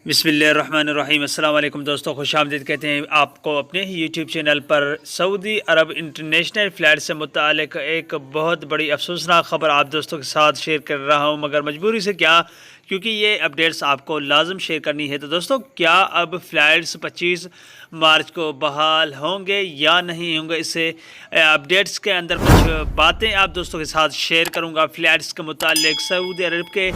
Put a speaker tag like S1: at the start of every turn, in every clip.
S1: बिस्मिल्लाहिर्रहमानिर्रहीम। अस्सलाम वालेकुम दोस्तों, खुश आमदीद कहते हैं आपको अपने ही यूट्यूब चैनल पर। सऊदी अरब इंटरनेशनल फ़्लाइट से मुतालिक एक बहुत बड़ी अफसोसनाक ख़बर आप दोस्तों के साथ शेयर कर रहा हूं, मगर मजबूरी से क्या, क्योंकि ये अपडेट्स आपको लाजम शेयर करनी है। तो दोस्तों, क्या अब फ़्लाइट्स 25 मार्च को बहाल होंगे या नहीं होंगे, इससे अपडेट्स के अंदर कुछ बातें आप दोस्तों के साथ शेयर करूंगा फ़्लाइट्स के मुतालिक, सऊदी अरब के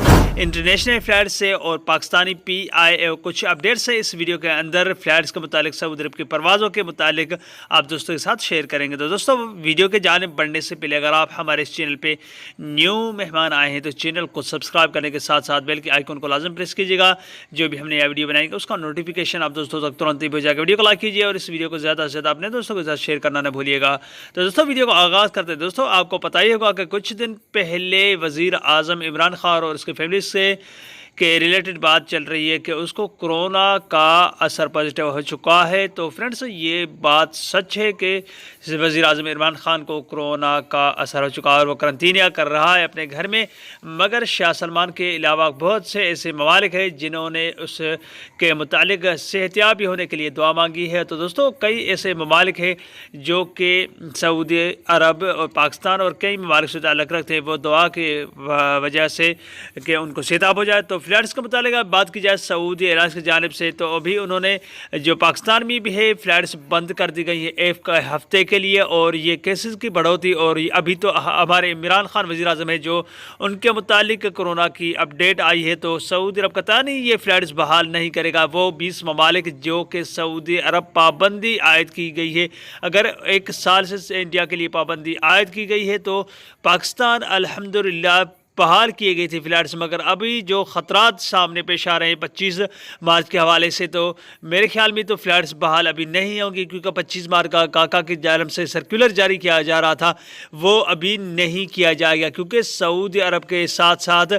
S1: इंटरनेशनल फ़्लाइट से और पाकिस्तानी PIA कुछ अपडेट्स है इस वीडियो के अंदर फ़्लाइट्स के मुतालिक, सऊदी अरब की परवाज़ों के मुतालिक आप दोस्तों के साथ शेयर करेंगे। तो दोस्तों, वीडियो के जानिब बढ़ने से पहले अगर आप हमारे इस चैनल पे न्यू मेहमान आए हैं तो चैनल को सब्सक्राइब करने के साथ साथ बेल के आइकन को लाजम प्रेस कीजिएगा। जो भी हमने यह वीडियो बनाएंगे उसका नोटिफिकेशन आप दोस्तों तक तुरंत ही भेजा। वीडियो को लाइक कीजिए और इस वीडियो को ज़्यादा से ज़्यादा अपने दोस्तों के साथ शेयर करना न भूलिएगा। तो दोस्तों, वीडियो को आगाज़ करते हैं। दोस्तों, आपको पता ही होगा कि कुछ दिन पहले वज़ीर आज़म इमरान खान और उसके फैमिली से के रिलेटेड बात चल रही है कि उसको कोरोना का असर पॉजिटिव हो चुका है। तो फ्रेंड्स, ये बात सच है कि वज़ीर आज़म इमरान खान को कोरोना का असर हो चुका है और वो करंटीनिया कर रहा है अपने घर में। मगर शाह सलमान के अलावा बहुत से ऐसे ममालिक हैं जिन्होंने उसके मुतालिक सेहतियाबी होने के लिए दुआ मांगी है। तो दोस्तों, कई ऐसे ममालिक हैं जो कि सऊदी अरब और पाकिस्तान और कई ममालिक से ताल्लुक़ रखते हैं, वो दुआ की वजह से कि उनको सेहतियाब हो जाए। तो फ़्लाइट्स के मुतालिक बात की जाए सऊदी एयरलाइंस की जानिब से, तो अभी उन्होंने जो पाकिस्तान में भी है फ़्लाइट्स बंद कर दी गई है एक हफ़्ते के लिए। और ये केसेस की बढ़ोतरी, और अभी तो हमारे इमरान खान वज़ीर आज़म है जो उनके मुतालिक कोरोना की अपडेट आई है। तो सऊदी अरब कहता नहीं ये फ़्लाइट्स बहाल नहीं करेगा। वो 20 ममालिक जो कि सऊदी अरब पाबंदी आयद की गई है, अगर एक साल से इंडिया के लिए पाबंदी आयद की गई है तो पाकिस्तान अल्हम्दुलिल्लाह बहाल किए गई थी फ़्लाइट्स। मगर अभी जो ख़तरात सामने पेश आ रहे हैं 25 मार्च के हवाले से, तो मेरे ख्याल में तो फ़्लाइट्स बहाल अभी नहीं होंगी, क्योंकि 25 मार्च का काका की जानिब से सर्कुलर जारी किया जा रहा था, वो अभी नहीं किया जाएगा। क्योंकि सऊदी अरब के साथ साथ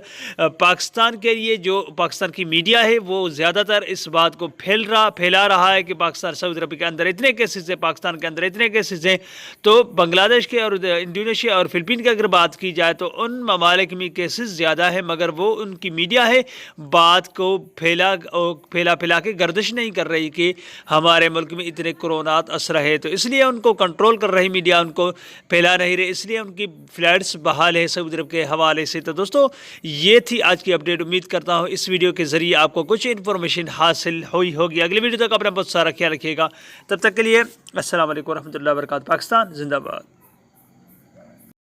S1: पाकिस्तान के लिए जो पाकिस्तान की मीडिया है वो ज़्यादातर इस बात को फैला रहा है कि पाकिस्तान सऊदी अरब के अंदर इतने केसेस हैं, पाकिस्तान के अंदर इतने केसेस हैं। तो बांग्लादेश के और इंडोनेशिया और फ़िलिपीन की अगर बात की जाए तो उन ममालिक में केसेस ज़्यादा है, मगर वो उनकी मीडिया है बात को फैला के गर्दिश नहीं कर रही कि हमारे मुल्क में इतने कोरोनात असर है। तो इसलिए उनको कंट्रोल कर रही मीडिया, उनको फैला नहीं रही, इसलिए उनकी फ़्लाइट्स बहाल है सऊदी अरब के हवाले से। तो दोस्तों, ये थी आज की अपडेट। उम्मीद करता हूँ इस वीडियो के ज़रिए आपको कुछ इन्फॉर्मेशन हासिल हुई होगी। अगली वीडियो तक अपना बहुत सारा ख्याल रखिएगा। तब तक के लिए अस्सलाम वालेकुम रहमतुल्लाहि व बरकातहू। पाकिस्तान जिंदाबाद।